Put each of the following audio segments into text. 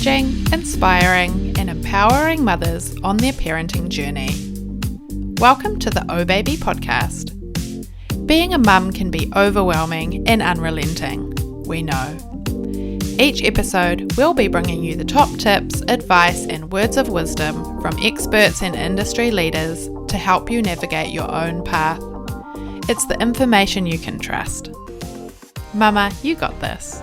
encouraging, inspiring, and empowering mothers on their parenting journey. Welcome to the OHbaby podcast. Being a mum can be overwhelming and unrelenting, we know. Each episode, we'll be bringing you the top tips, advice, and words of wisdom from experts and industry leaders to help you navigate your own path. It's the information you can trust. Mama, you got this.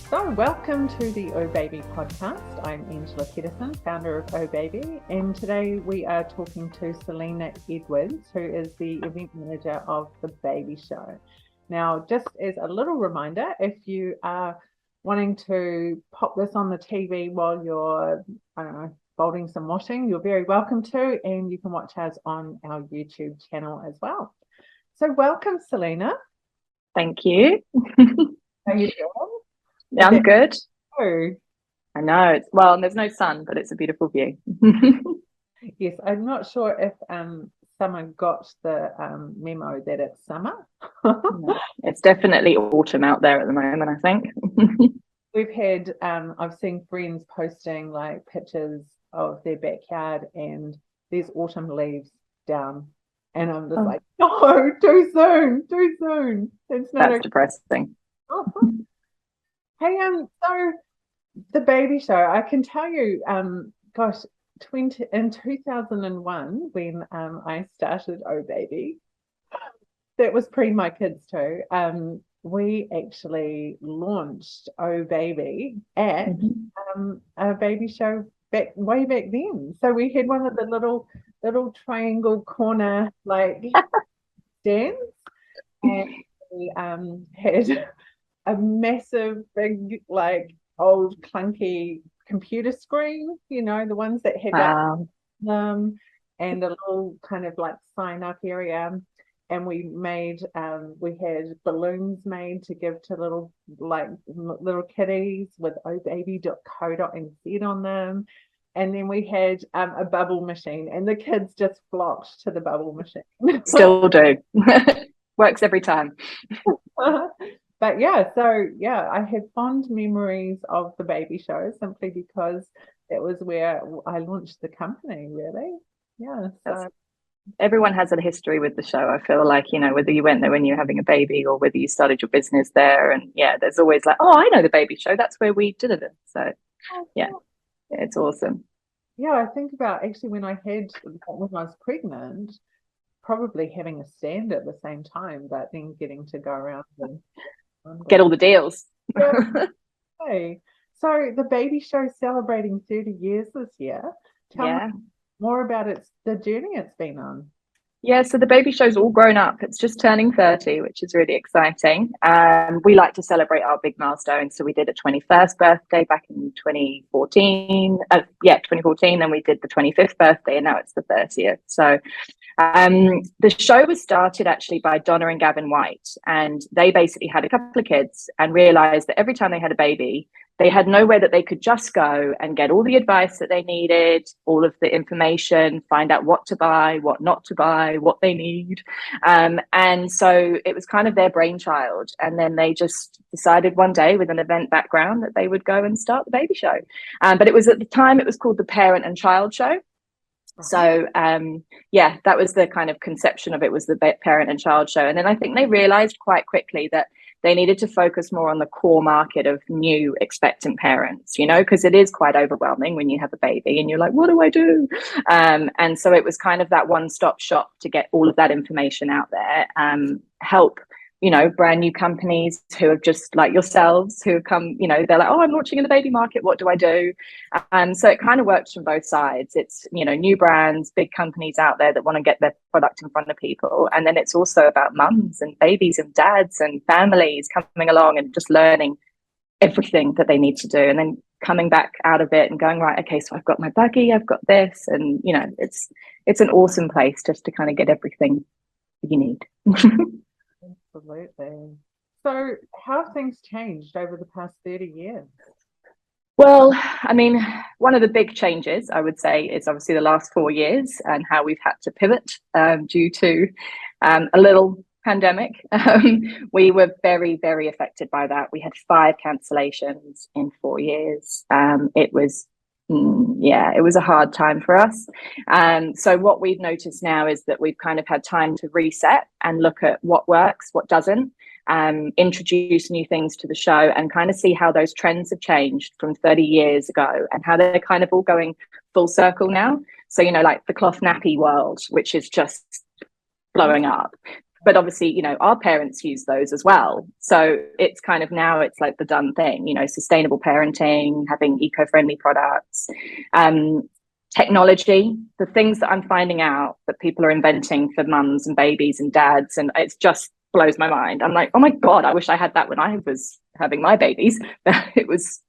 So welcome to the OHbaby podcast. I'm Angela Pedersen, founder of OHbaby, and today we are talking to Selena Edwards, who is the event manager of the Baby Show. Now, just as a little reminder, if you are wanting to pop this on the TV while you're, folding some washing, you're very welcome to, and you can watch us on our YouTube channel as well. So welcome, Selena. Thank you. How are you doing? Yeah, I'm good. Oh. I know. There's no sun, but it's a beautiful view. Yes, I'm not sure if summer got the memo that it's summer. No, it's definitely autumn out there at the moment, I think. We've had, I've seen friends posting like pictures of their backyard and there's autumn leaves down. And I'm just like, no, too soon. That's depressing. Hey, so the Baby Show, I can tell you, in 2001, when I started OHbaby, that was pre my kids too, we actually launched OHbaby at a baby show way back then. So we had one of the little triangle corner like stands, and we had a massive big like old clunky computer screen, the ones that had and a little kind of like sign up area, and we made we had balloons made to give to little kiddies with ohbaby.co.nz on them, and then we had a bubble machine, and the kids just flocked to the bubble machine. Still do. Works every time. But I have fond memories of the Baby Show simply because it was where I launched the company, really. Yeah. So everyone has a history with the show. I feel like, whether you went there when you were having a baby or whether you started your business there. And there's always like, I know the Baby Show. That's where we did it. So it's awesome. Yeah, I think about actually when I was pregnant, probably having a stand at the same time, but then getting to go around and get all the deals. Hey, so the Baby Show celebrating 30 years this year. Tell me more about the journey it's been on. Yeah, so the Baby Show's all grown up. It's just turning 30, which is really exciting. We like to celebrate our big milestones. So we did a 21st birthday back in 2014. 2014. Then we did the 25th birthday, and now it's the 30th. So the show was started actually by Donna and Gavin White, and they basically had a couple of kids and realized that every time they had a baby, they had nowhere that they could just go and get all the advice that they needed, all of the information, find out what to buy, what not to buy, what they need. And so it was kind of their brainchild. And then they just decided one day with an event background that they would go and start the Baby Show. But it was at the time, it was called the Parent and Child Show. So that was the kind of conception of it, was the Parent and Child Show. And then I think they realized quite quickly that they needed to focus more on the core market of new expectant parents, because it is quite overwhelming when you have a baby and you're like, what do I do? And so it was kind of that one-stop shop to get all of that information out there, help brand new companies who have just like yourselves who have come, they're like, I'm launching in the baby market. What do I do? So it kind of works from both sides. It's, new brands, big companies out there that want to get their product in front of people. And then it's also about mums and babies and dads and families coming along and just learning everything that they need to do. And then coming back out of it and going, right, okay, so I've got my buggy, I've got this. And, it's an awesome place just to kind of get everything you need. Absolutely. So how have things changed over the past 30 years? Well, I mean, one of the big changes, I would say, is obviously the last 4 years and how we've had to pivot due to a little pandemic. We were very, very affected by that. We had 5 cancellations in 4 years. It was it was a hard time for us. So what we've noticed now is that we've kind of had time to reset and look at what works, what doesn't, introduce new things to the show, and kind of see how those trends have changed from 30 years ago and how they're kind of all going full circle now. So, like the cloth nappy world, which is just blowing up. But obviously, our parents use those as well. So it's kind of now it's like the done thing, sustainable parenting, having eco-friendly products, technology, the things that I'm finding out that people are inventing for mums and babies and dads. And it just blows my mind. I'm like, oh my God, I wish I had that when I was having my babies. It was,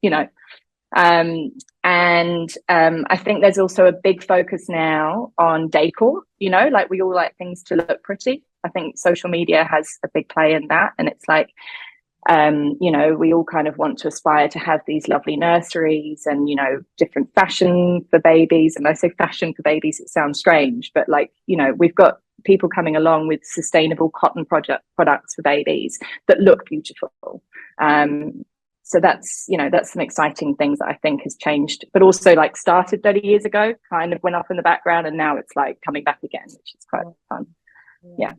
I think there's also a big focus now on decor, like we all like things to look pretty. I think social media has a big play in that. And it's like, we all kind of want to aspire to have these lovely nurseries and, different fashion for babies. And I say fashion for babies, it sounds strange, but we've got people coming along with sustainable cotton products for babies that look beautiful. So that's some exciting things that I think has changed, but also like started 30 years ago, kind of went off in the background, and now it's like coming back again, which is quite fun. Yeah.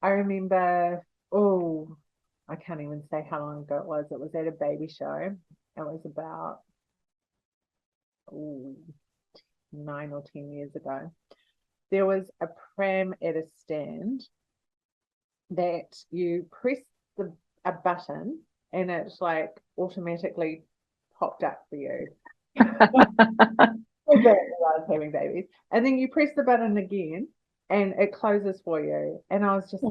I remember, I can't even say how long ago it was. It was at a baby show. It was about 9 or 10 years ago. There was a pram at a stand that you press a button and it's like automatically popped up for you. I was having babies. And then you press the button again and it closes for you. And I was just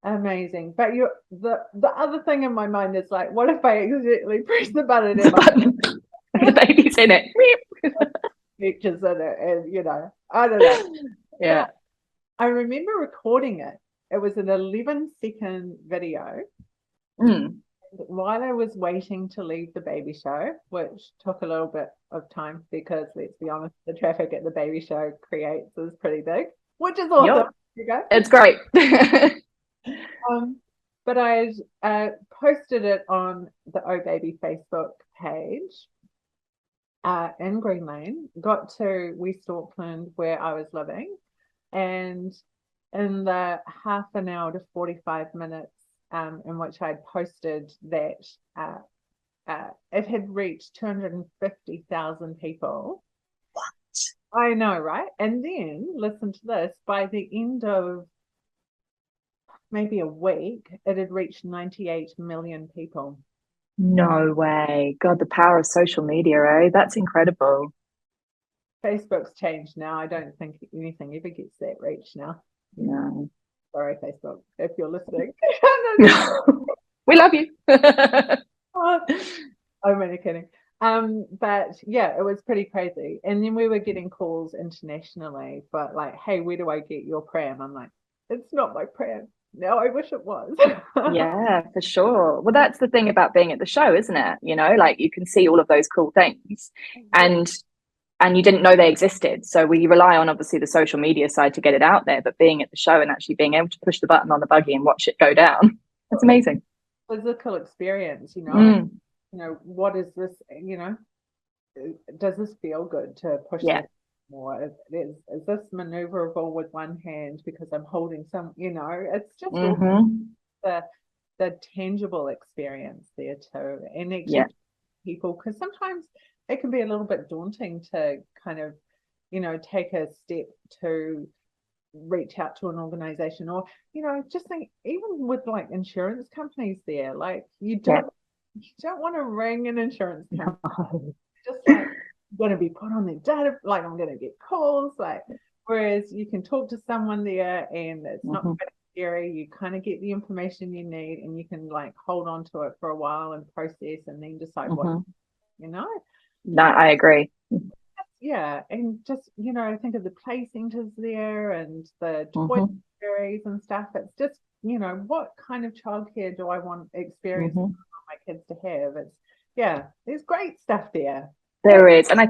amazing. But the other thing in my mind is like, what if I accidentally press the button and the baby's in it? Pictures in it, and I don't know. Yeah. But I remember recording it. It was an 11-second video. While I was waiting to leave the baby show, which took a little bit of time because, let's be honest, the traffic at the baby show creates is pretty big, which is awesome. Yep. It's great. But I posted it on the OHbaby Facebook page in Green Lane, got to West Auckland where I was living, and in the half an hour to 45 minutes in which I'd posted that, it had reached 250,000 people. What? I know, right? And then, listen to this, by the end of maybe a week, it had reached 98 million people. No way. God, the power of social media, eh? That's incredible. Facebook's changed now. I don't think anything ever gets that reach now. No. Sorry, Facebook, if you're listening. We love you. I'm only kidding. But yeah, it was pretty crazy. And then we were getting calls internationally, but like, hey, where do I get your pram? I'm like, it's not my pram. No, I wish it was. Yeah, for sure. Well, that's the thing about being at the show, isn't it? Like you can see all of those cool things and you didn't know they existed. So we rely on obviously the social media side to get it out there, but being at the show and actually being able to push the button on the buggy and watch it go down, that's amazing. Physical experience, what is this, does this feel good to push it more? Is this maneuverable with one hand because I'm holding some, it's just the tangible experience there too. And actually people, because sometimes it can be a little bit daunting to kind of, take a step to reach out to an organization, or, just think even with like insurance companies there, like you don't want to ring an insurance company. Just like going to be put on their data, like I'm going to get calls, like, whereas you can talk to someone there and it's not quite scary. You kind of get the information you need and you can like hold on to it for a while and process and then decide what, No, I agree. Yeah, and just, think of the play centers there and the toy series and stuff. It's just, what kind of childcare do I want experience my kids to have? It's, there's great stuff there. There is. And I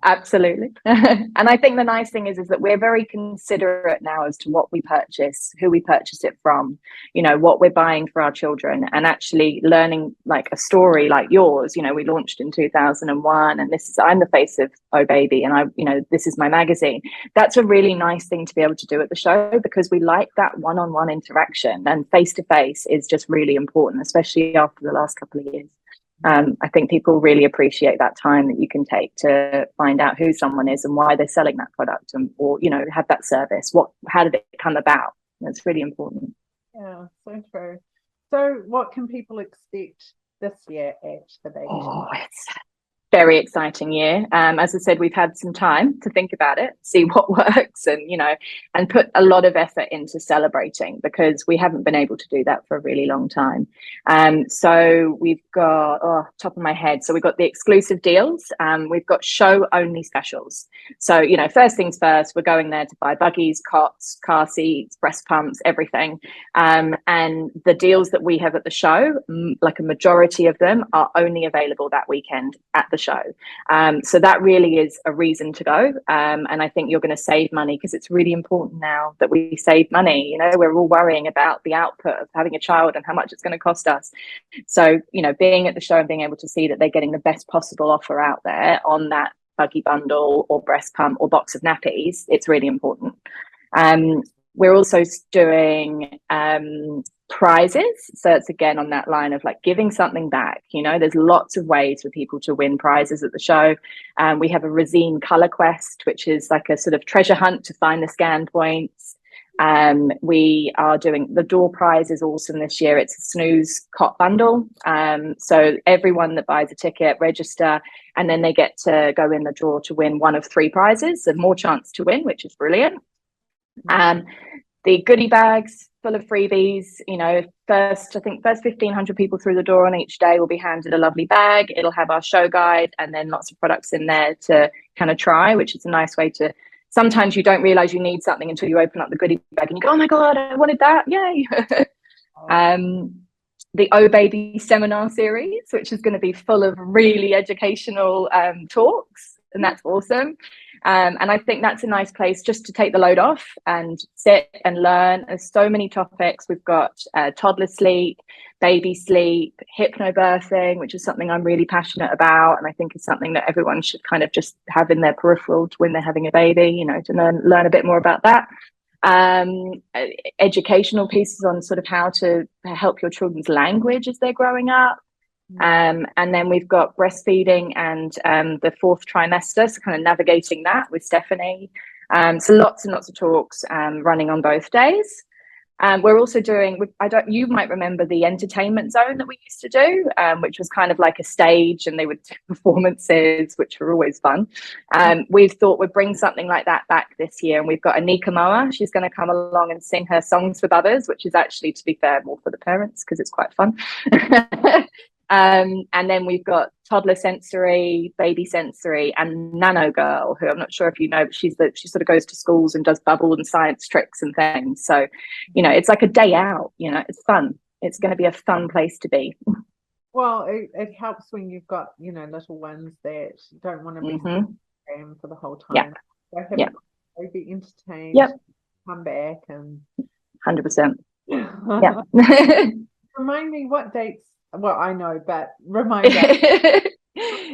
Absolutely. And I think the nice thing is that we're very considerate now as to what we purchase, who we purchase it from, you know, what we're buying for our children, and actually learning like a story like yours. You know, we launched in 2001, and this is, I'm the face of OHbaby, and I, you know, this is my magazine. That's a really nice thing to be able to do at the show, because we like that one-on-one interaction, and face-to-face is just really important, especially after the last couple of years. I think people really appreciate that time that you can take to find out who someone is and why they're selling that product, and, or, you know, have that service. How did it come about? That's really important. Yeah, so true. So what can people expect this year at the baby show? It's very exciting year. As I said, we've had some time to think about it, see what works, and, you know, and put a lot of effort into celebrating, because we haven't been able to do that for a really long time. So we've got, top of my head, so we've got the exclusive deals. We've got show only specials. So, you know, first things first, we're going there to buy buggies, cots, car seats, breast pumps, everything. And the deals that we have at the show, like a majority of them, are only available that weekend at the show. So that really is a reason to go. And I think you're going to save money, because it's really important now that we save money. You know, we're all worrying about the output of having a child and how much it's going to cost us. So, you know, being at the show and being able to see that they're getting the best possible offer out there on that buggy bundle or breast pump or box of nappies, it's really important. We're also doing prizes. So it's again on that line of like giving something back. You know, there's lots of ways for people to win prizes at the show. We have a Resine color quest, which is like a sort of treasure hunt to find the scan points. We are doing, the door prize is awesome this year. It's a snooze cot bundle. So everyone that buys a ticket, register, and then they get to go in the draw to win one of 3 prizes, so more chance to win, which is brilliant. The goodie bags full of freebies, you know, first 1,500 people through the door on each day will be handed a lovely bag. It'll have our show guide and then lots of products in there to kind of try, which is a nice way to, sometimes you don't realize you need something until you open up the goodie bag and you go, oh my God, I wanted that. Yay. The OHbaby seminar series, which is going to be full of really educational talks, and that's awesome. And I think that's a nice place just to take the load off and sit and learn. There's so many topics. We've got toddler sleep, baby sleep, hypnobirthing, which is something I'm really passionate about, and I think is something that everyone should kind of just have in their peripheral when they're having a baby, you know, to learn a bit more about that. Educational pieces on sort of how to help your children's language as they're growing up. And then we've got breastfeeding and the 4th trimester, so kind of navigating that with Stephanie. So lots and lots of talks running on both days. We're also doing, you might remember the entertainment zone that we used to do, which was kind of like a stage, and they would do performances, which were always fun. We've thought we'd bring something like that back this year, and we've got Anika Moa. She's going to come along and sing her songs with others, which is actually, to be fair, more for the parents because it's quite fun. And then we've got toddler sensory, baby sensory, and Nano Girl, who I'm not sure if you know, but she sort of goes to schools and does bubble and science tricks and things. So, you know, it's like a day out, you know, it's fun. It's going to be a fun place to be. Well, it helps when you've got, you know, little ones that don't want to be for the whole time. Yeah. So be entertained, come back and 100%. Yeah. Remind me what dates. Well, I know, but remind us.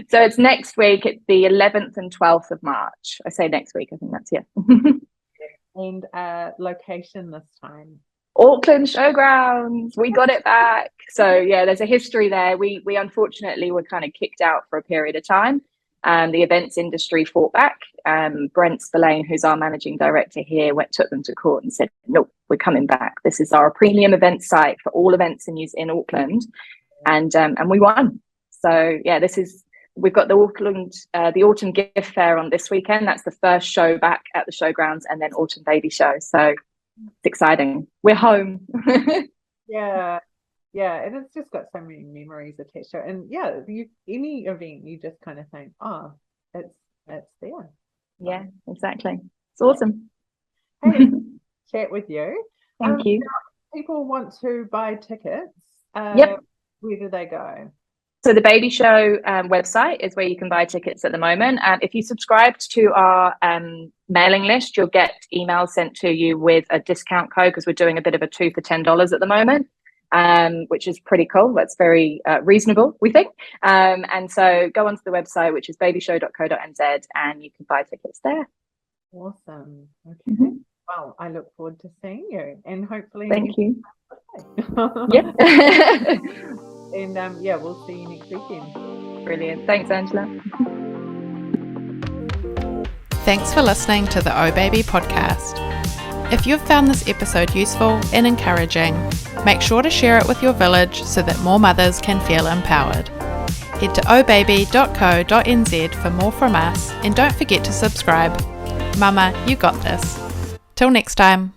So it's next week. It's the 11th and 12th of March. I say next week. I think that's And location this time. Auckland Showgrounds. We got it back. So yeah, there's a history there. We unfortunately were kind of kicked out for a period of time. The events industry fought back. Brent Spillane, who's our managing director here, took them to court and said, "Nope, we're coming back. This is our premium event site for all events in Auckland." And we won. So yeah, we've got the autumn gift fair on this weekend. That's the first show back at the showgrounds, and then Auckland Baby Show. So it's exciting. We're home. Yeah, and it's just got so many memories attached to it. And yeah, any event you just kind of think, oh, it's there. Yeah, exactly. It's awesome. Hey, chat with you. Thank you. People want to buy tickets. Where do they go? So the Baby Show website is where you can buy tickets at the moment. If you subscribed to our mailing list, you'll get emails sent to you with a discount code, because we're doing a bit of a 2 for $10 at the moment, which is pretty cool. That's very reasonable, we think. And so go onto the website, which is babyshow.co.nz, and you can buy tickets there. Awesome. Okay. Well, I look forward to seeing you, and hopefully Thank you. Yeah. And we'll see you next weekend. Brilliant. Thanks, Angela. Thanks for listening to the OHbaby podcast. If you've found this episode useful and encouraging, make sure to share it with your village so that more mothers can feel empowered. Head to ohbaby.co.nz for more from us, and don't forget to subscribe. Mama, you got this. Till next time.